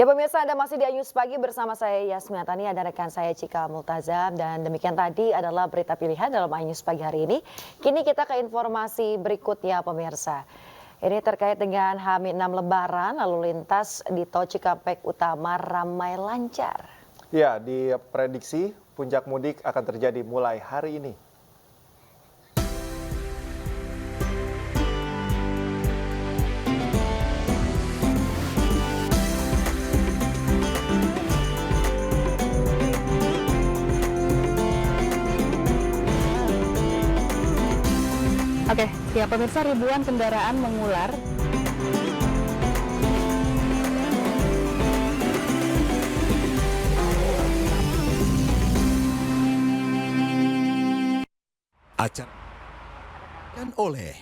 Ya pemirsa, Anda masih di Ayus Pagi bersama saya Yasmin Tani, ada rekan saya Cika Multazam, dan demikian tadi adalah berita pilihan dalam Ayus Pagi hari ini. Kini kita ke informasi berikutnya pemirsa. Ini terkait dengan H-6 Lebaran, lalu lintas di Tol Cikampek Utama ramai lancar. Ya, diprediksi puncak mudik akan terjadi mulai hari ini. Oke, ya pemirsa, ribuan kendaraan mengular. Acara dan oleh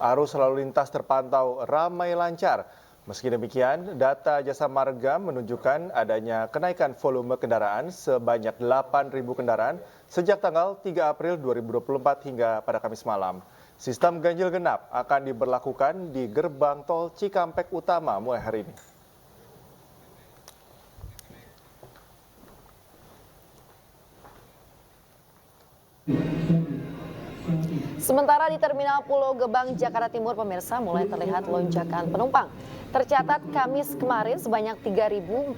Arus lalu lintas terpantau ramai lancar. Meski demikian, data Jasa Marga menunjukkan adanya kenaikan volume kendaraan sebanyak 8.000 kendaraan sejak tanggal 3 April 2024 hingga pada Kamis malam. Sistem ganjil genap akan diberlakukan di gerbang tol Cikampek Utama mulai hari ini. Sementara di Terminal Pulau Gebang, Jakarta Timur, pemirsa, mulai terlihat lonjakan penumpang. Tercatat Kamis kemarin sebanyak 3.408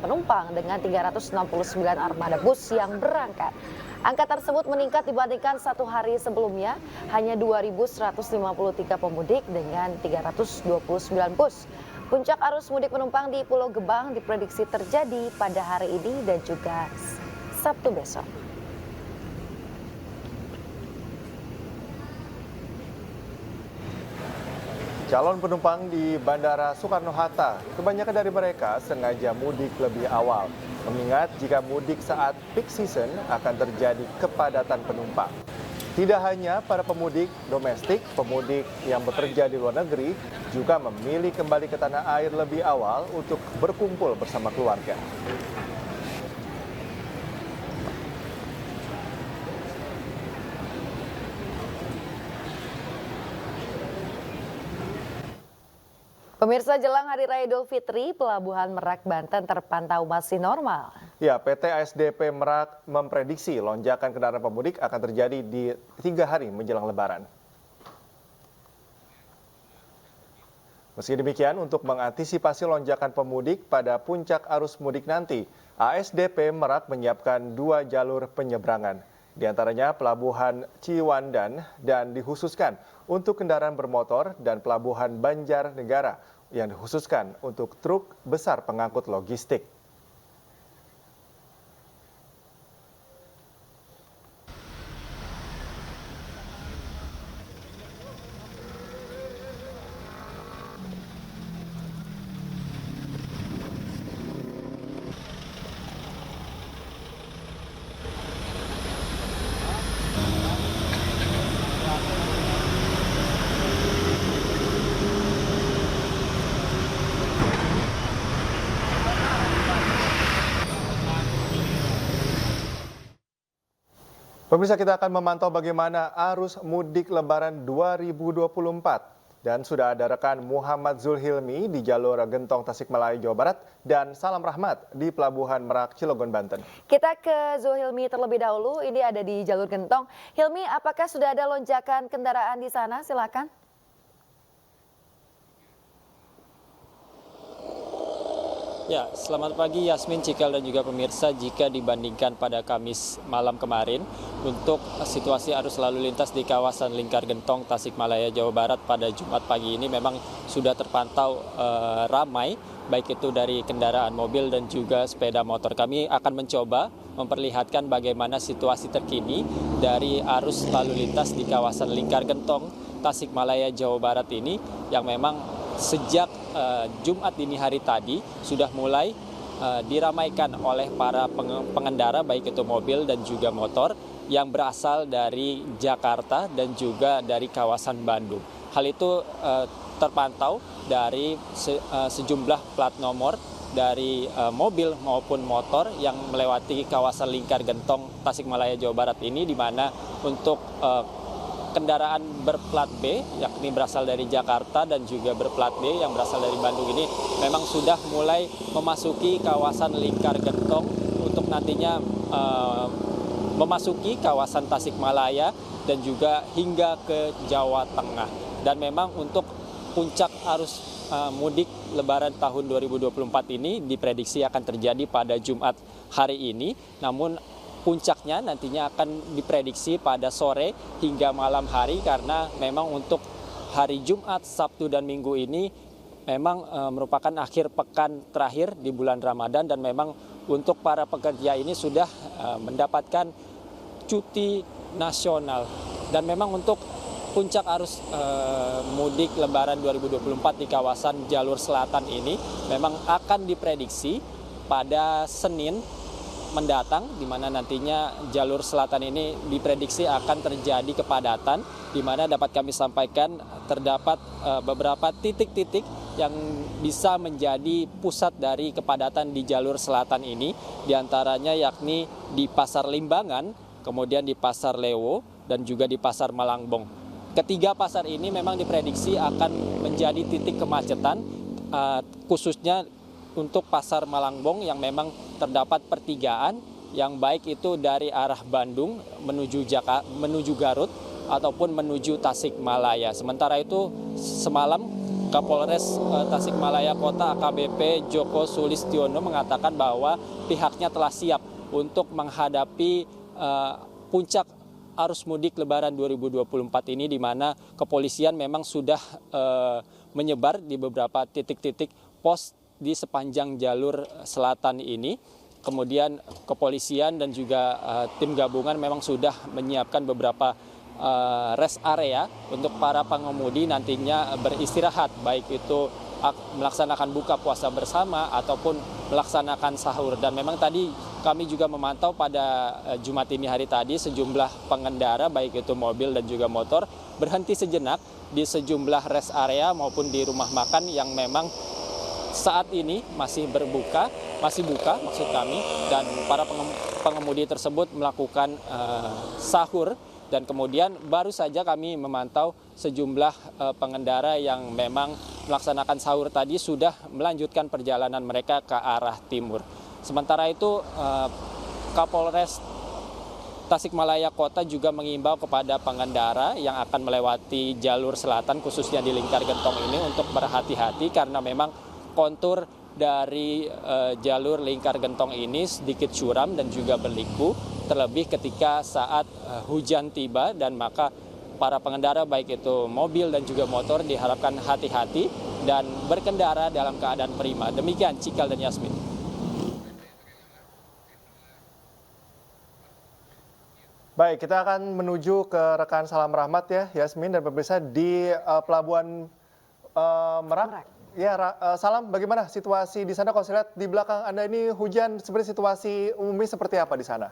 penumpang dengan 369 armada bus yang berangkat. Angka tersebut meningkat dibandingkan satu hari sebelumnya, hanya 2.153 pemudik dengan 329 bus. Puncak arus mudik penumpang di Pulau Gebang diprediksi terjadi pada hari ini dan juga Sabtu besok. Calon penumpang di Bandara Soekarno-Hatta, kebanyakan dari mereka sengaja mudik lebih awal. Mengingat jika mudik saat peak season akan terjadi kepadatan penumpang. Tidak hanya para pemudik domestik, pemudik yang bekerja di luar negeri juga memilih kembali ke tanah air lebih awal untuk berkumpul bersama keluarga. Pemirsa, jelang Hari Raya Idul Fitri, Pelabuhan Merak, Banten terpantau masih normal. Ya, PT ASDP Merak memprediksi lonjakan kendaraan pemudik akan terjadi di 3 hari menjelang Lebaran. Meski demikian, untuk mengantisipasi lonjakan pemudik pada puncak arus mudik nanti, ASDP Merak menyiapkan 2 jalur penyeberangan. Di antaranya Pelabuhan Ciwandan dan dikhususkan untuk kendaraan bermotor dan Pelabuhan Banjarnegara yang dikhususkan untuk truk besar pengangkut logistik. Pemirsa, kita akan memantau bagaimana arus mudik Lebaran 2024. Dan sudah ada rekan Muhammad Zulhilmi di jalur Gentong Tasikmalaya, Jawa Barat, dan Salam Rahmat di Pelabuhan Merak, Cilegon, Banten. Kita ke Zulhilmi terlebih dahulu, ini ada di jalur Gentong. Hilmi, apakah sudah ada lonjakan kendaraan di sana? Silakan. Ya, selamat pagi Yasmin, Cikal dan juga pemirsa. Jika dibandingkan pada Kamis malam kemarin, untuk situasi arus lalu lintas di kawasan Lingkar Gentong, Tasikmalaya, Jawa Barat pada Jumat pagi ini memang sudah terpantau ramai, baik itu dari kendaraan mobil dan juga sepeda motor. Kami akan mencoba memperlihatkan bagaimana situasi terkini dari arus lalu lintas di kawasan Lingkar Gentong, Tasikmalaya, Jawa Barat ini yang memang sejak Jumat dini hari tadi sudah mulai diramaikan oleh para pengendara baik itu mobil dan juga motor yang berasal dari Jakarta dan juga dari kawasan Bandung. Hal itu terpantau dari sejumlah plat nomor dari mobil maupun motor yang melewati kawasan Lingkar Gentong Tasikmalaya Jawa Barat ini, di mana untuk kendaraan berplat B, yakni berasal dari Jakarta, dan juga berplat B yang berasal dari Bandung ini memang sudah mulai memasuki kawasan Lingkar Gentong untuk nantinya memasuki kawasan Tasikmalaya dan juga hingga ke Jawa Tengah. Dan memang untuk puncak arus mudik Lebaran tahun 2024 ini diprediksi akan terjadi pada Jumat hari ini, namun puncaknya nantinya akan diprediksi pada sore hingga malam hari, karena memang untuk hari Jumat, Sabtu, dan Minggu ini memang merupakan akhir pekan terakhir di bulan Ramadan, dan memang untuk para pekerja ini sudah mendapatkan cuti nasional. Dan memang untuk puncak arus mudik Lebaran 2024 di kawasan jalur selatan ini memang akan diprediksi pada Senin mendatang, di mana nantinya jalur selatan ini diprediksi akan terjadi kepadatan, di mana dapat kami sampaikan terdapat beberapa titik-titik yang bisa menjadi pusat dari kepadatan di jalur selatan ini, diantaranya yakni di Pasar Limbangan, kemudian di Pasar Lewo, dan juga di Pasar Malangbong. Ketiga pasar ini memang diprediksi akan menjadi titik kemacetan, khususnya untuk Pasar Malangbong yang memang terdapat pertigaan yang baik itu dari arah Bandung menuju Garut ataupun menuju Tasikmalaya. Sementara itu semalam Kapolres Tasikmalaya Kota AKBP Joko Sulistiono mengatakan bahwa pihaknya telah siap untuk menghadapi puncak arus mudik Lebaran 2024 ini, di mana kepolisian memang sudah menyebar di beberapa titik-titik pos di sepanjang jalur selatan ini. Kemudian kepolisian dan juga tim gabungan memang sudah menyiapkan beberapa rest area untuk para pengemudi nantinya beristirahat, baik itu melaksanakan buka puasa bersama ataupun melaksanakan sahur. Dan memang tadi kami juga memantau pada Jumat ini hari tadi sejumlah pengendara baik itu mobil dan juga motor berhenti sejenak di sejumlah rest area maupun di rumah makan yang memang saat ini masih buka maksud kami, dan para pengemudi tersebut melakukan sahur. Dan kemudian baru saja kami memantau sejumlah pengendara yang memang melaksanakan sahur tadi sudah melanjutkan perjalanan mereka ke arah timur. Sementara itu Kapolres Tasikmalaya Kota juga mengimbau kepada pengendara yang akan melewati jalur selatan khususnya di Lingkar Gentong ini untuk berhati-hati, karena memang kontur dari jalur Lingkar Gentong ini sedikit curam dan juga berliku, terlebih ketika saat hujan tiba, dan maka para pengendara baik itu mobil dan juga motor diharapkan hati-hati dan berkendara dalam keadaan prima. Demikian Cikal dan Yasmin. Baik, kita akan menuju ke rekan Salam Rahmat ya, Yasmin dan pemirsa di Pelabuhan Merak. Ya, Salam, bagaimana situasi di sana? Kalau saya lihat di belakang Anda ini hujan, sebenarnya situasi umumnya seperti apa di sana?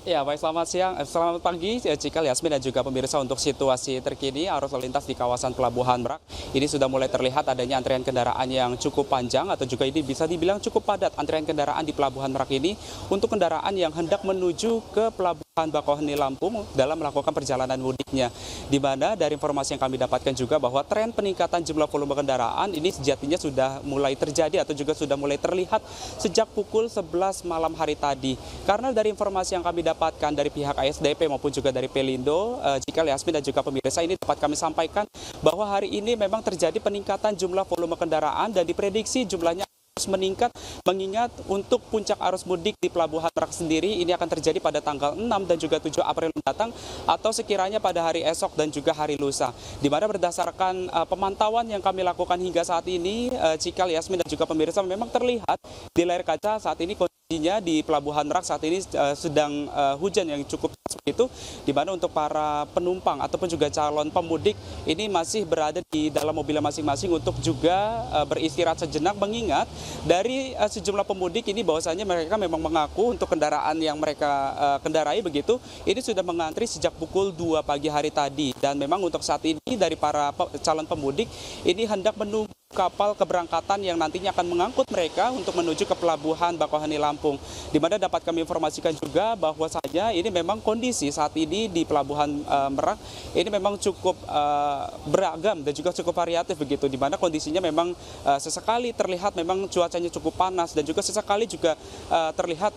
Ya, baik, selamat pagi Cikal, Yasmin, dan juga pemirsa. Untuk situasi terkini arus lalu lintas di kawasan Pelabuhan Merak ini sudah mulai terlihat adanya antrian kendaraan yang cukup panjang, atau juga ini bisa dibilang cukup padat antrian kendaraan di Pelabuhan Merak ini untuk kendaraan yang hendak menuju ke Pelabuhan Bakauheni Lampung dalam melakukan perjalanan mudiknya. Di mana dari informasi yang kami dapatkan juga bahwa tren peningkatan jumlah volume kendaraan ini sejatinya sudah mulai terjadi atau juga sudah mulai terlihat sejak pukul 11 malam hari tadi. Karena dari informasi yang kami dapatkan dari pihak ASDP maupun juga dari Pelindo, Cikal, Yasmin, dan juga pemirsa, ini dapat kami sampaikan bahwa hari ini memang terjadi peningkatan jumlah volume kendaraan dan diprediksi jumlahnya meningkat, mengingat untuk puncak arus mudik di Pelabuhan Merak sendiri ini akan terjadi pada tanggal 6 dan juga 7 April mendatang, atau sekiranya pada hari esok dan juga hari lusa. Di mana berdasarkan pemantauan yang kami lakukan hingga saat ini, Cikal, Yasmin, dan juga pemirsa, memang terlihat di layar kaca saat ini kondisinya di Pelabuhan Merak saat ini sedang hujan yang cukup seperti itu, di mana untuk para penumpang ataupun juga calon pemudik ini masih berada di dalam mobilnya masing-masing untuk juga beristirahat sejenak, mengingat dari sejumlah pemudik ini bahwasanya mereka memang mengaku untuk kendaraan yang mereka kendarai begitu ini sudah mengantri sejak pukul 2 pagi hari tadi, dan memang untuk saat ini dari para calon pemudik ini hendak menunggu kapal keberangkatan yang nantinya akan mengangkut mereka untuk menuju ke pelabuhan Bakauheni Lampung. Di mana dapat kami informasikan juga bahwasanya ini memang kondisi saat ini di pelabuhan Merak ini memang cukup beragam dan juga cukup variatif begitu. Di mana kondisinya memang sesekali terlihat memang cuacanya cukup panas dan juga sesekali juga terlihat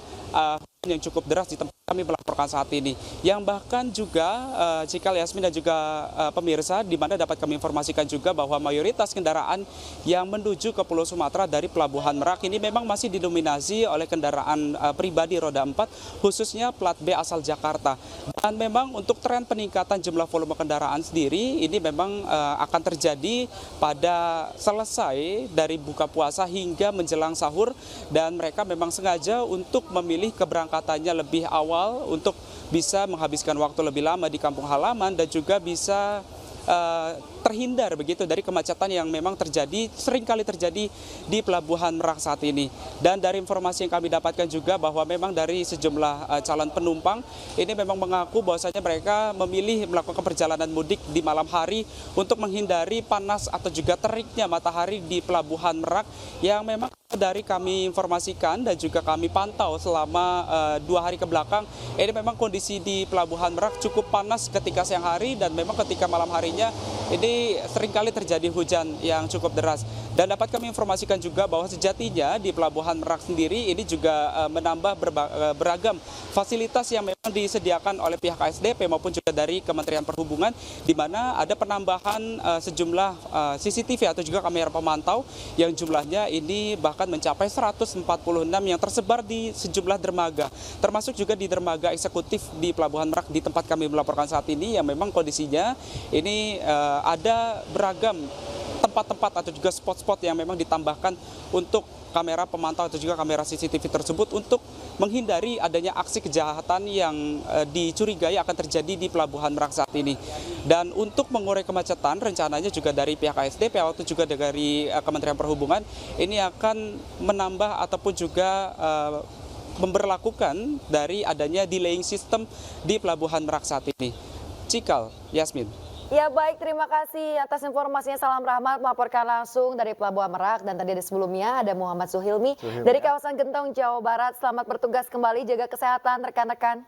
yang cukup deras di tempat kami melaporkan saat ini. Yang bahkan juga Cikal, Yasmin dan juga pemirsa, di mana dapat kami informasikan juga bahwa mayoritas kendaraan yang menuju ke Pulau Sumatera dari Pelabuhan Merak ini memang masih didominasi oleh kendaraan pribadi roda 4, khususnya plat B asal Jakarta. Dan memang untuk tren peningkatan jumlah volume kendaraan sendiri ini memang akan terjadi pada selesai dari buka puasa hingga menjelang sahur, dan mereka memang sengaja untuk memilih keberangkatannya lebih awal untuk bisa menghabiskan waktu lebih lama di kampung halaman dan juga bisa terhindar begitu dari kemacetan yang memang seringkali terjadi di Pelabuhan Merak saat ini. Dan dari informasi yang kami dapatkan juga bahwa memang dari sejumlah calon penumpang ini memang mengaku bahwasanya mereka memilih melakukan perjalanan mudik di malam hari untuk menghindari panas atau juga teriknya matahari di Pelabuhan Merak yang memang dari kami informasikan dan juga kami pantau selama 2 hari ke belakang, ini memang kondisi di Pelabuhan Merak cukup panas ketika siang hari, dan memang ketika malam harinya ini seringkali terjadi hujan yang cukup deras. Dan dapat kami informasikan juga bahwa sejatinya di Pelabuhan Merak sendiri ini juga menambah beragam fasilitas yang memang disediakan oleh pihak ASDP maupun juga dari Kementerian Perhubungan, di mana ada penambahan sejumlah CCTV atau juga kamera pemantau yang jumlahnya ini bahkan mencapai 146 yang tersebar di sejumlah dermaga, termasuk juga di dermaga eksekutif di Pelabuhan Merak di tempat kami melaporkan saat ini, yang memang kondisinya ini ada beragam tempat-tempat atau juga spot-spot yang memang ditambahkan untuk kamera pemantau atau juga kamera CCTV tersebut untuk menghindari adanya aksi kejahatan yang dicurigai akan terjadi di Pelabuhan Merak saat ini. Dan untuk mengurai kemacetan, rencananya juga dari pihak ASDP atau juga dari Kementerian Perhubungan ini akan menambah ataupun juga memberlakukan dari adanya delaying system di Pelabuhan Merak saat ini. Cikal, Yasmin. Ya baik, terima kasih atas informasinya. Salam Rahmat melaporkan langsung dari Pelabuhan Merak, dan tadi sebelumnya ada Muhammad Suhilmi dari kawasan Gentong, Jawa Barat. Selamat bertugas kembali, jaga kesehatan rekan-rekan.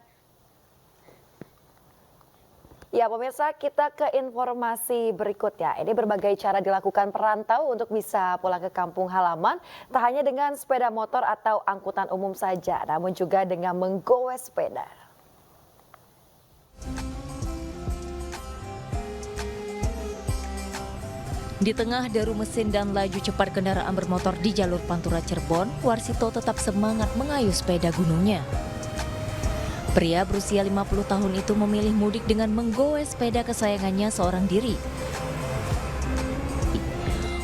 Ya pemirsa, kita ke informasi berikutnya. Ini berbagai cara dilakukan perantau untuk bisa pulang ke kampung halaman. Tak hanya dengan sepeda motor atau angkutan umum saja, namun juga dengan menggoes sepeda. Di tengah deru mesin dan laju cepat kendaraan bermotor di jalur Pantura Cirebon, Warsito tetap semangat mengayuh sepeda gunungnya. Pria berusia 50 tahun itu memilih mudik dengan menggoes sepeda kesayangannya seorang diri.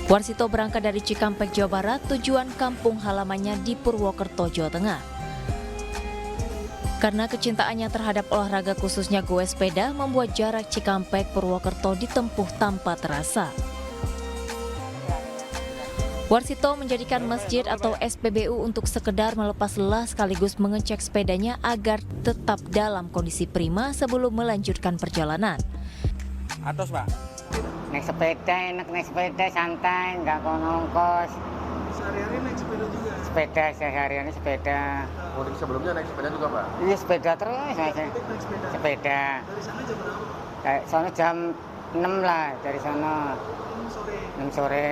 Warsito berangkat dari Cikampek, Jawa Barat, tujuan kampung halamannya di Purwokerto, Jawa Tengah. Karena kecintaannya terhadap olahraga khususnya goes sepeda membuat jarak Cikampek Purwokerto ditempuh tanpa terasa. Warsito menjadikan masjid atau SPBU untuk sekedar melepas lelah sekaligus mengecek sepedanya agar tetap dalam kondisi prima sebelum melanjutkan perjalanan. Atos, Pak. Naik sepeda enak, naik sepeda santai, nggak ongkos. Sehari-hari naik sepeda juga? Sepeda, sehari-hari sepeda. Mudik sebelumnya naik sepeda juga, Pak? Iya sepeda terus. Naik sepeda? Sepeda. Dari sana jam berapa? Dari sana jam 6 lah, dari sana. 6 sore? 6 sore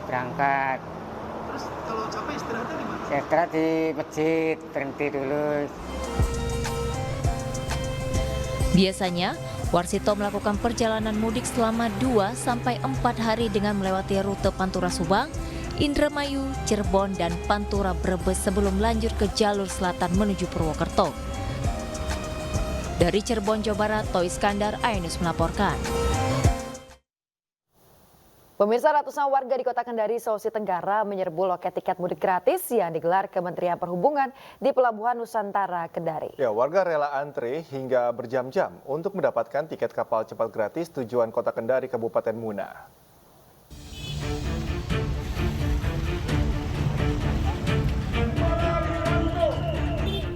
berangkat. Terus kalau capek istirahatnya di mana? Istirahat di masjid, berhenti dulu. Biasanya, Warsito melakukan perjalanan mudik selama 2-4 hari dengan melewati rute Pantura Subang, Indramayu, Cirebon, dan Pantura Brebes sebelum lanjut ke jalur selatan menuju Purwokerto. Dari Cirebon, Jawa Barat, Toy Iskandar, Ainus melaporkan. Pemirsa, ratusan warga di Kota Kendari, Sulawesi Tenggara menyerbu loket tiket mudik gratis yang digelar Kementerian Perhubungan di Pelabuhan Nusantara, Kendari. Ya, warga rela antre hingga berjam-jam untuk mendapatkan tiket kapal cepat gratis tujuan Kota Kendari, Kabupaten Muna.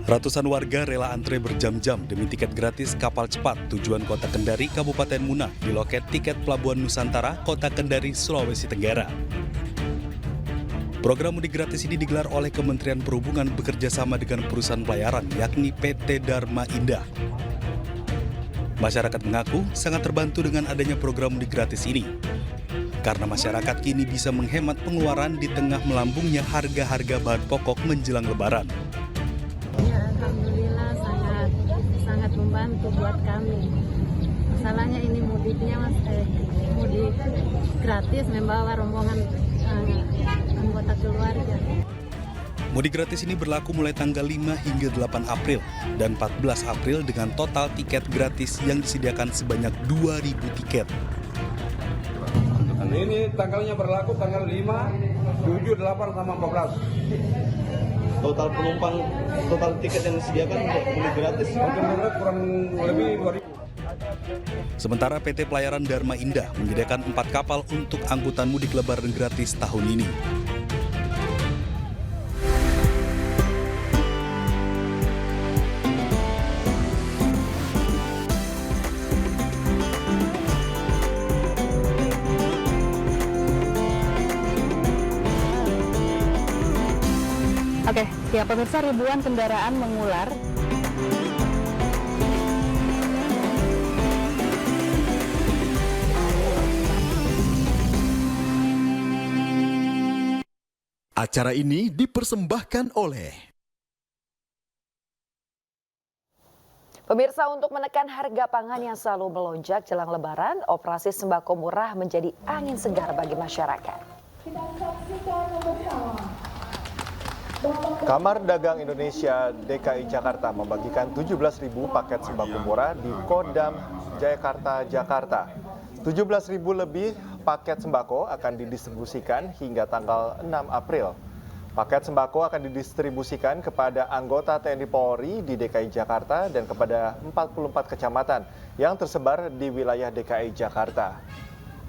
Ratusan warga rela antre berjam-jam demi tiket gratis kapal cepat tujuan Kota Kendari, Kabupaten Muna di loket tiket Pelabuhan Nusantara, Kota Kendari, Sulawesi Tenggara. Program mudik gratis ini digelar oleh Kementerian Perhubungan bekerja sama dengan perusahaan pelayaran yakni PT Dharma Indah. Masyarakat mengaku sangat terbantu dengan adanya program mudik gratis ini. Karena masyarakat kini bisa menghemat pengeluaran di tengah melambungnya harga-harga bahan pokok menjelang Lebaran. Ya, alhamdulillah sangat membantu buat kami. Masalahnya ini mudiknya mudik gratis membawa rombongan anggota keluarga. Mudik gratis ini berlaku mulai tanggal 5 hingga 8 April dan 14 April dengan total tiket gratis yang disediakan sebanyak 2.000 tiket. Ini tanggalnya berlaku tanggal 5, 7, 8, sama 14. Total penumpang, total tiket yang disediakan untuk mudik gratis Kurang lebih 2.000. Sementara PT Pelayaran Dharma Indah menyediakan 4 kapal untuk angkutan mudik Lebaran gratis tahun ini. Oke, ya pemirsa, ribuan kendaraan mengular. Acara ini dipersembahkan oleh Pemirsa, untuk menekan harga pangan yang selalu melonjak jelang Lebaran, operasi sembako murah menjadi angin segar bagi masyarakat. Kamar Dagang Indonesia DKI Jakarta membagikan 17.000 paket sembako murah di Kodam Jayakarta, Jakarta. 17.000 lebih paket sembako akan didistribusikan hingga tanggal 6 April. Paket sembako akan didistribusikan kepada anggota TNI Polri di DKI Jakarta dan kepada 44 kecamatan yang tersebar di wilayah DKI Jakarta.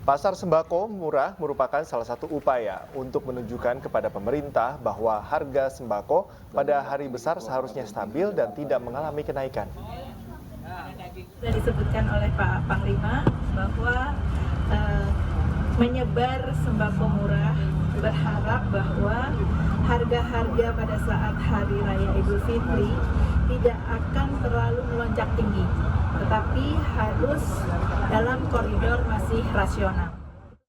Pasar sembako murah merupakan salah satu upaya untuk menunjukkan kepada pemerintah bahwa harga sembako pada hari besar seharusnya stabil dan tidak mengalami kenaikan. Sudah disebutkan oleh Pak Panglima bahwa menyebar sembako murah, berharap bahwa harga-harga pada saat Hari Raya Idul Fitri tidak akan terlalu melonjak tinggi, tetapi harus dalam koridor masih rasional.